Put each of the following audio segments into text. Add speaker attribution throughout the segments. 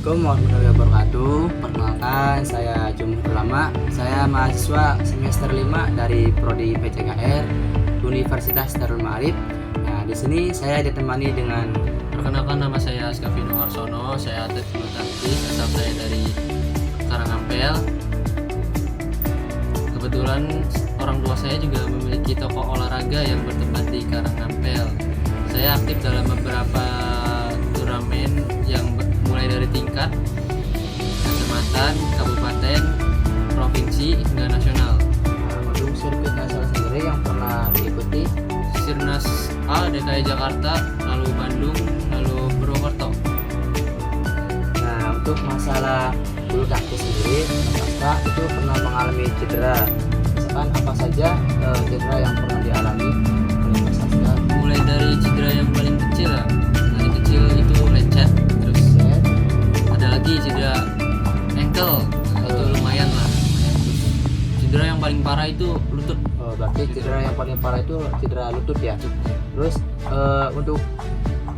Speaker 1: Assalamualaikum warahmatullahi wabarakatuh. Perkenalkan, saya Jumhur Ulama. Saya mahasiswa semester 5 dari Prodi PCKR Universitas Darul Ma'arif. Nah, di sini saya ditemani dengan
Speaker 2: Perkenalkan, nama saya Skavino Warsono. Saya atlet bulu tangkis, asal saya dari Karangampel. Kebetulan orang tua saya juga memiliki toko olahraga yang bertempat di Karangampel. Saya aktif dalam beberapa turnamen yang mulai dari tingkat kecamatan, kabupaten, provinsi hingga nasional.
Speaker 1: untuk sirkuit nasional sendiri yang pernah diikuti.
Speaker 2: Sirnas A DKI Jakarta, lalu Bandung, lalu Purwokerto.
Speaker 1: Nah, untuk masalah bulu tangkis sendiri, Mas itu pernah mengalami cedera. Misalkan apa saja cedera yang pernah dialami oleh Mas Aska?
Speaker 2: Mulai dari cedera yang paling kecil lah, dari kecil itu lecet, terus ada lagi cedera ankle, itu lumayan lah. Cedera yang paling parah itu lutut.
Speaker 1: Berarti cedera yang paling parah itu cedera lutut ya. Terus untuk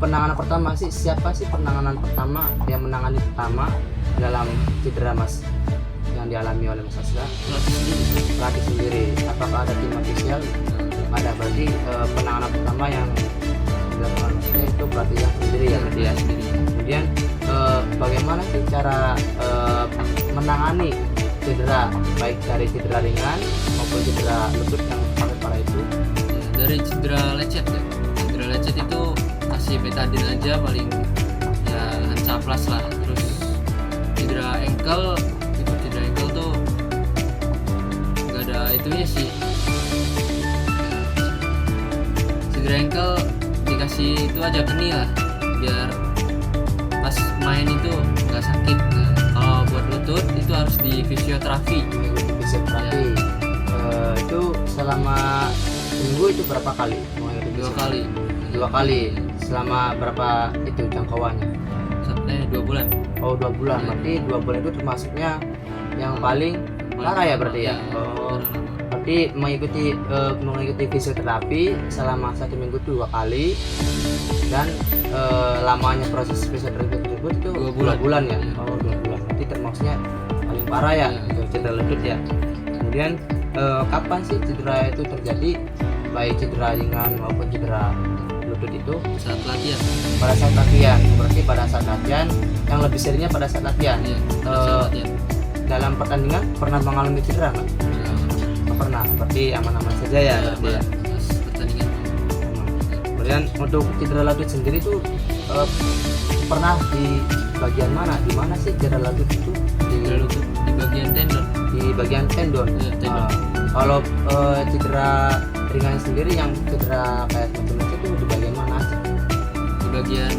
Speaker 1: penanganan pertama sih, siapa sih penanganan pertama yang menangani pertama dalam cedera Mas yang dialami oleh Mas Aska? Pelatih sendiri. Apakah ada tim ofisial? Ada. Berarti penanganan pertama yang dilakukan Mas Aska itu pelatih yang sendiri ya berarti ya. Kemudian bagaimana sih cara menangani cedera, baik dari cedera ringan maupun cedera lutut yang paling parah itu?
Speaker 2: Dari cedera lecet ya, cedera lecet itu kasih betadine aja paling ya, Hansaplast lah. Terus cedera ankle tuh nggak ada itunya sih. Cedera ankle dikasih itu aja keni lah, biar pas main itu nggak sakit. Nah, kalau buat lutut itu harus di fisioterapi.
Speaker 1: Mengikuti fisioterapi. Itu selama seminggu itu berapa kali mengikuti
Speaker 2: Dua
Speaker 1: fisioterapi?
Speaker 2: kali.
Speaker 1: Dua kali. Selama berapa itu jangkauannya?
Speaker 2: 2 bulan.
Speaker 1: Oh, 2 bulan. Berarti 2 bulan itu termasuknya yang paling parah ya berarti ya. Oh, berarti mengikuti fisioterapi selama 1 minggu itu 2 kali, dan lamanya proses fisioterapi tersebut itu 2 bulan ya. Oh, 2 bulan. Berarti termasuknya paling parah ya, itu cedera lutut ya. Kemudian kapan sih cedera itu terjadi, baik cedera ringan maupun cedera lutut itu?
Speaker 2: Saat latihan.
Speaker 1: Pada saat latihan. Berarti pada saat latihan, yang lebih seringnya pada saat latihan.
Speaker 2: Iya, pada saat latihan.
Speaker 1: Dalam pertandingan pernah mengalami cedera nggak? Nggak pernah. Berarti aman-aman saja ya. Berarti ya.
Speaker 2: Pas pertandingan.
Speaker 1: Kemudian untuk cedera lutut sendiri tuh pernah di bagian mana? Di mana sih cedera lutut itu?
Speaker 2: Cedera lutut di bagian tendon.
Speaker 1: Di bagian tendon.
Speaker 2: Iya, tendon.
Speaker 1: Kalau cedera ringan sendiri yang cedera kayak teman-teman itu di bagian mana sih?
Speaker 2: Di bagian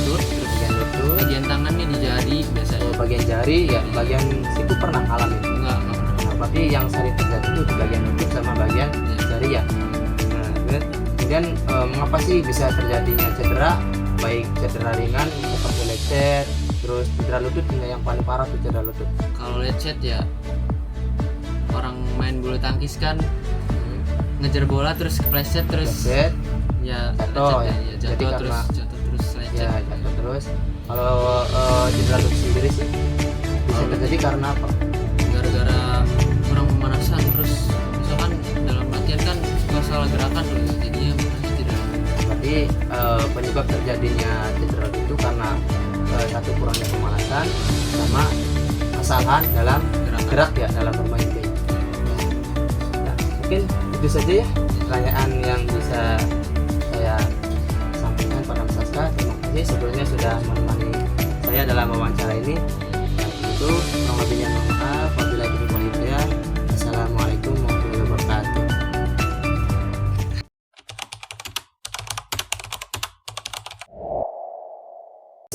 Speaker 2: lutut, terus
Speaker 1: Bagian lutut.
Speaker 2: bagian tangannya di jari biasanya.
Speaker 1: Bagian jari ya, bagian situ pernah alami.
Speaker 2: Enggak pernah.
Speaker 1: Nah, berarti yang sering terjadi itu di bagian lutut sama bagian jari ya. Nah, kemudian mengapa sih bisa terjadinya cedera, baik cedera ringan seperti lecet, terus cedera lutut hingga yang paling parah tuh cedera lutut?
Speaker 2: Kalau lecet ya, orang main bulu tangkis kan ngejar bola terus kepleset terus
Speaker 1: Lecet,
Speaker 2: ya
Speaker 1: jatuh
Speaker 2: lecet
Speaker 1: ya.
Speaker 2: ya,
Speaker 1: Jadi
Speaker 2: jatuh terus lecet.
Speaker 1: ya jatuh terus. Kalau cedera lutut sendiri sih bisa terjadi karena apa?
Speaker 2: Gara-gara kurang pemanasan, terus misalkan dalam latihan kan suka salah gerakan tuh, jadinya makanya cedera.
Speaker 1: Berarti penyebab terjadinya cedera lutut itu karena satu kurangnya pemanasan sama kesalahan dalam gerak ya, dalam bermain game. Nah, mungkin itu saja ya pertanyaan yang bisa saya sampaikan pada Mas Aska. Terima kasih sebelumnya sudah menemani saya dalam wawancara ini. Itu kurang lebihnya mohon maaf. Wabillahi taufiq wal hidayah. Assalamualaikum warahmatullahi wabarakatuh.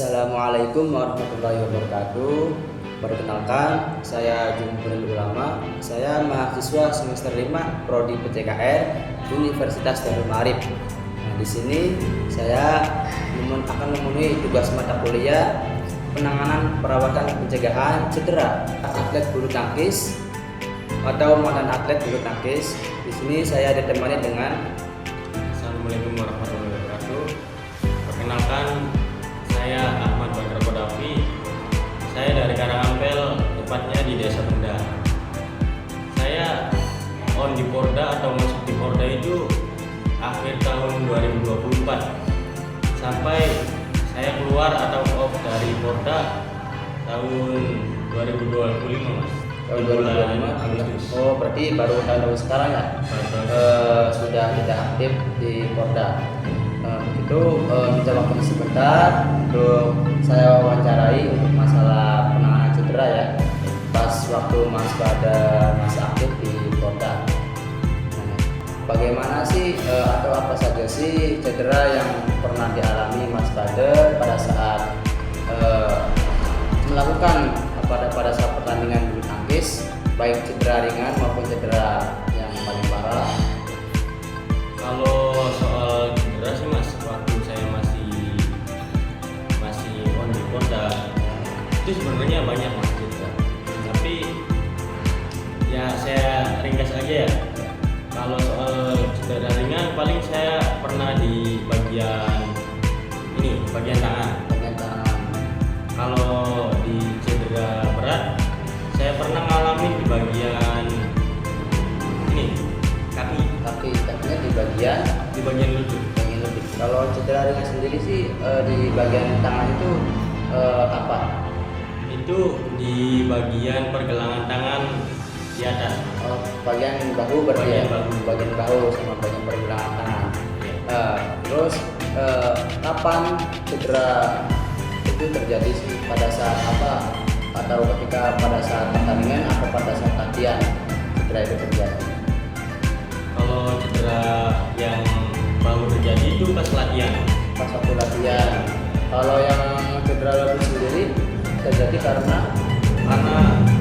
Speaker 1: Assalamualaikum warahmatullahi wabarakatuh. Perkenalkan, saya Jumhur Ulama. Saya mahasiswa semester 5 Prodi PCKR Universitas Darul Ma'arif. Nah, di sini saya akan memenuhi tugas mata kuliah penanganan perawatan pencegahan cedera atlet bulu tangkis atau mantan atlet bulu tangkis. Di sini saya ditemani dengan
Speaker 3: Assalamualaikum warahmatullahi wabarakatuh. Perkenalkan, saya Ahmad Bakar Koda Desa Benda. Saya on di Porda atau masuk di Porda itu akhir tahun 2024 sampai saya keluar atau off dari Porda tahun 2025 Mas.
Speaker 1: Tahun
Speaker 3: Bulan
Speaker 1: 2025.
Speaker 3: Agustus.
Speaker 1: Oh, berarti baru tahun sekarang ya? Sudah tidak aktif di Porda. Itu minta waktu sebentar untuk saya wawancarai untuk masalah penanganan cedera ya. Pas waktu Mas Bader masih aktif di Porda. Nah, bagaimana sih atau apa saja sih cedera yang pernah dialami Mas Bader pada saat melakukan pada saat pertandingan bulu tangkis, baik cedera ringan maupun cedera yang paling parah?
Speaker 3: Kalau soal cedera sih Mas, waktu saya masih on di Porda itu sebenarnya banyak Mas cedera. Tapi ya saya ringkas aja ya. Kalau soal cedera ringan paling saya pernah di bagian tangan.
Speaker 1: Bagian tangan.
Speaker 3: Kalau di cedera berat saya pernah ngalamin di bagian
Speaker 1: kakinya di bagian
Speaker 3: lutut.
Speaker 1: lutut. Kalau cedera ringan sendiri sih di bagian tangan itu apa?
Speaker 3: Itu di bagian pergelangan tangan di atas.
Speaker 1: Oh, bagian bahu berarti
Speaker 3: Bagian
Speaker 1: ya?
Speaker 3: bahu.
Speaker 1: Bagian bahu sama bagian pergelangan tangan.
Speaker 3: Ya.
Speaker 1: Terus kapan cedera itu terjadi sih, pada saat apa? Atau ketika pada saat pertandingan atau pada saat latihan cedera itu terjadi?
Speaker 3: Kalau cedera yang baru terjadi itu pas latihan.
Speaker 1: Pas waktu latihan. Kalau yang cedera lutut sendiri terjadi karena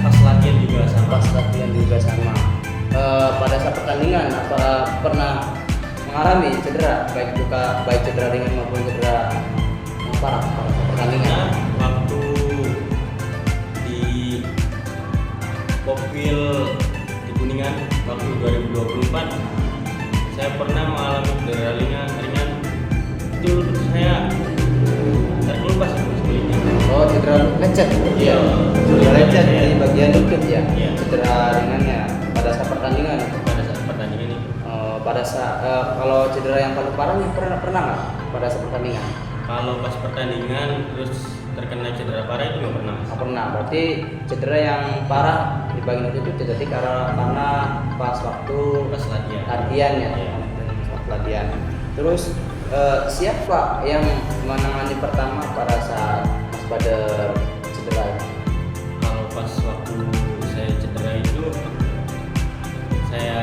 Speaker 3: Pas latihan juga sama.
Speaker 1: pas latihan juga sama. Pada saat pertandingan apa pernah mengalami cedera, baik cedera ringan maupun cedera yang parah pada saat pertandingan?
Speaker 3: Karena waktu di Popwil di Kuningan waktu 2024 saya pernah mengalami cedera ringan itu lutut saya terkelupas kulitnya.
Speaker 1: Oh, cedera lecet.
Speaker 3: Iya.
Speaker 1: Cedera lecet di bagian lutut ya.
Speaker 3: Iya.
Speaker 1: Cedera ringannya pada saat pertandingan.
Speaker 3: Pada saat pertandingan itu.
Speaker 1: Pada saat kalau cedera yang paling parahnya pernah nggak pada saat pertandingan?
Speaker 3: Kalau pas pertandingan terus terkena cedera parah itu nggak pernah.
Speaker 1: Nggak pernah. Berarti cedera yang parah di bagian lutut itu terjadi karena pas waktu
Speaker 3: Pas latihan.
Speaker 1: latihan ya.
Speaker 3: Iya.
Speaker 1: Pas latihan. Terus siapa yang menangani pertama pada saat Mas Bader cedera?
Speaker 3: Kalau pas waktu saya cedera itu saya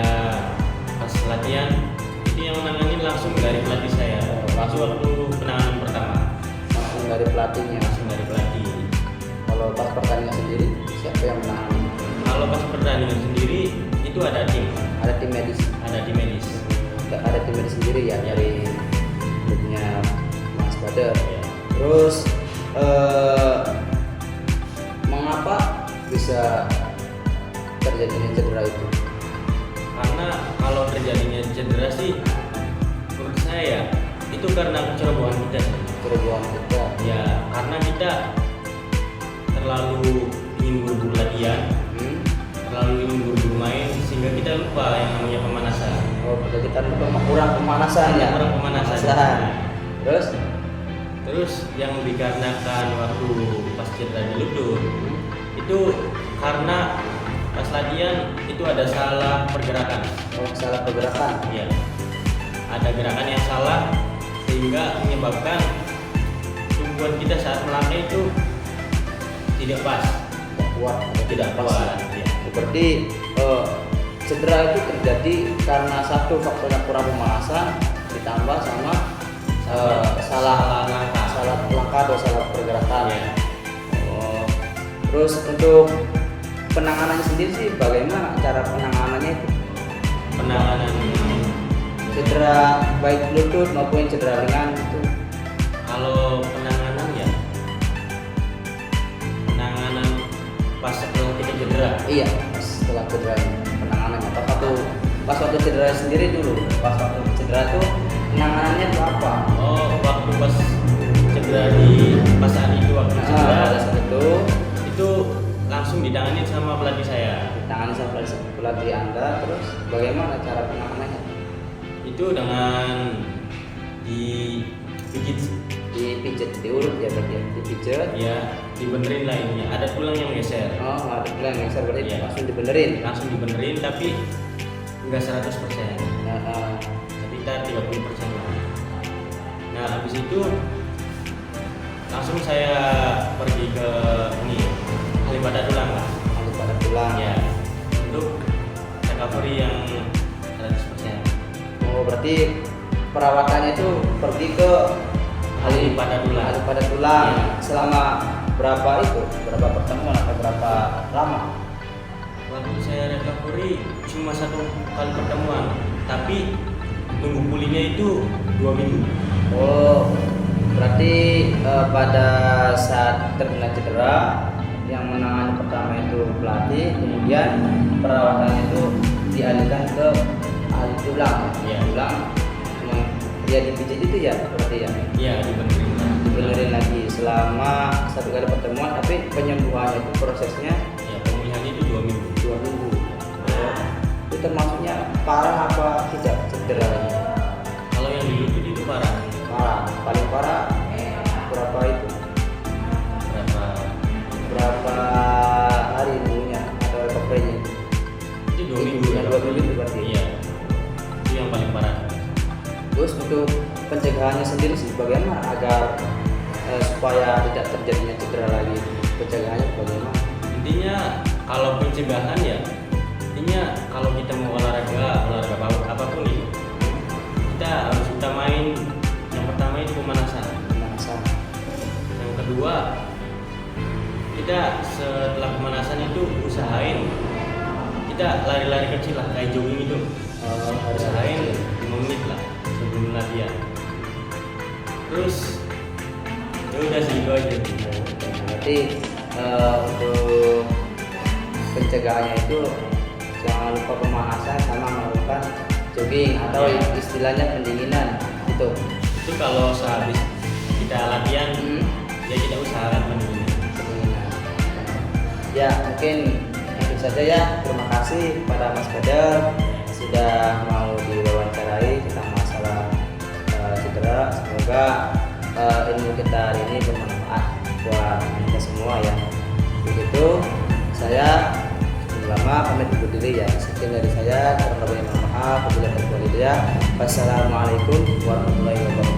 Speaker 3: pas latihan itu yang menangani langsung dari pelatih saya. Langsung waktu penanganan pertama
Speaker 1: Langsung dari pelatihnya.
Speaker 3: langsung dari pelatih.
Speaker 1: Kalau pas pertandingan sendiri siapa yang menangani?
Speaker 3: Kalau pas pertandingan sendiri itu ada tim medis.
Speaker 1: Ada tim medis sendiri ya dari timnya Mas Bader.
Speaker 3: Ya.
Speaker 1: Terus mengapa bisa terjadinya cedera itu?
Speaker 3: Karena kalau terjadinya cedera sih menurut saya itu karena kecerobohan kita sih.
Speaker 1: Cerobohan kita.
Speaker 3: Ya karena kita terlalu ingin buru-buru latihan, terlalu ingin buru-buru main sehingga kita lupa yang namanya pemanasan.
Speaker 1: Oh, berarti kita kurang pemanasan ya.
Speaker 3: Kurang pemanasan.
Speaker 1: Terus
Speaker 3: yang dikarenakan waktu pas cedera di lutut itu karena pas latihan itu ada salah pergerakan.
Speaker 1: salah pergerakan.
Speaker 3: Ya, ada gerakan yang salah sehingga menyebabkan tumpuan kita saat melangkah itu tidak pas,
Speaker 1: Kuat atau
Speaker 3: tidak
Speaker 1: pas.
Speaker 3: kuat. Ya.
Speaker 1: Berarti cedera itu terjadi karena satu faktornya kurang pemanasan ditambah sama salah langkah atau salah pergerakan.
Speaker 3: Ya.
Speaker 1: Terus untuk penanganannya sendiri sih bagaimana cara penanganannya itu?
Speaker 3: Penanganan
Speaker 1: Cedera baik lutut maupun cedera ringan itu.
Speaker 3: kalau penanganan ya penanganan pas setelah kita cedera.
Speaker 1: Iya, setelah cedera penanganannya. Pas waktu cedera sendiri dulu. Pas waktu cedera itu penanganannya itu apa?
Speaker 3: Oh, waktu pas cedera pas saat itu waktu cedera
Speaker 1: Pada saat itu
Speaker 3: itu langsung ditangani sama pelatih saya.
Speaker 1: Ditangani sama pelatih Anda, terus bagaimana cara penanganannya?
Speaker 3: Itu dengan dipijit,
Speaker 1: Dipijet, diurut ya berarti ya, dipijet.
Speaker 3: ya dibenerin lainnya. Ada tulang yang geser,
Speaker 1: Oh, ada plan yang geser berarti
Speaker 3: Iya.
Speaker 1: langsung dibenerin.
Speaker 3: langsung dibenerin tapi enggak 100%,
Speaker 1: Nah,
Speaker 3: sekitar 30% lah. Nah habis itu langsung saya pergi ke ini ahli pada tulang lah,
Speaker 1: ada pada tulang.
Speaker 3: ya untuk recovery yang 100%.
Speaker 1: Oh, berarti perawatannya itu pergi ke
Speaker 3: Ahli pada tulang.
Speaker 1: ahli pada tulang.
Speaker 3: Iya.
Speaker 1: Selama berapa itu? Berapa pertemuan atau berapa lama?
Speaker 3: Waktu saya recovery cuma 1 kali pertemuan, tapi nunggu pulihnya itu 2 minggu.
Speaker 1: Oh, berarti pada saat terkena cedera yang menangani pertama itu pelatih, kemudian perawatannya itu dialihkan ke ahli tulang.
Speaker 3: Iya.
Speaker 1: Tulang dia dipijit itu ya berarti ya.
Speaker 3: Ya dibenerin lah.
Speaker 1: Dibenerin lagi selama 1 kali pertemuan, tapi penyembuhannya itu prosesnya
Speaker 3: Ya pemulihannya itu 2 minggu.
Speaker 1: 2 minggu. Oh, itu termasuknya parah apa tidak cedera ini?
Speaker 3: Kalau yang di lutut itu parah.
Speaker 1: Parah, paling parah berapa itu? Berapa hari nunggunya atau recovery-nya?
Speaker 3: Itu 2 minggu.
Speaker 1: Yang 2 minggu itu berarti.
Speaker 3: Iya. Itu yang paling parah.
Speaker 1: Terus untuk pencegahannya sendiri sih bagaimana agar supaya tidak terjadinya cedera lagi? Pencegahannya bagaimana?
Speaker 3: Intinya kalau pencegahan ya, intinya kalau kita mau olahraga apapun itu, kita harus utamain yang pertama itu pemanasan.
Speaker 1: Pemanasan.
Speaker 3: Yang kedua, kita setelah pemanasan itu usahain kita lari-lari kecil lah kayak jogging itu.
Speaker 1: Harus
Speaker 3: Usahain 5 menit lah sebelum latihan. Terus ya udah segitu aja.
Speaker 1: Berarti untuk pencegahannya itu jangan lupa pemanasan sama melakukan jogging atau
Speaker 3: Ya.
Speaker 1: istilahnya pendinginan itu.
Speaker 3: Itu kalau sehabis kita latihan ya kita usahakan pendinginan.
Speaker 1: Pendinginan. Ya mungkin itu saja ya. Terima kasih kepada Mas Badar sudah mau diwawancarai tentang masalah cedera. Semoga ilmu kita hari ini bermanfaat buat kita semua ya. Begitu saya lama pamit undur diri ya. Sekian dari saya, kurang lebihnya mohon maaf. Wabillahi taufiq wal hidayah. Wassalamualaikum warahmatullahi wabarakatuh.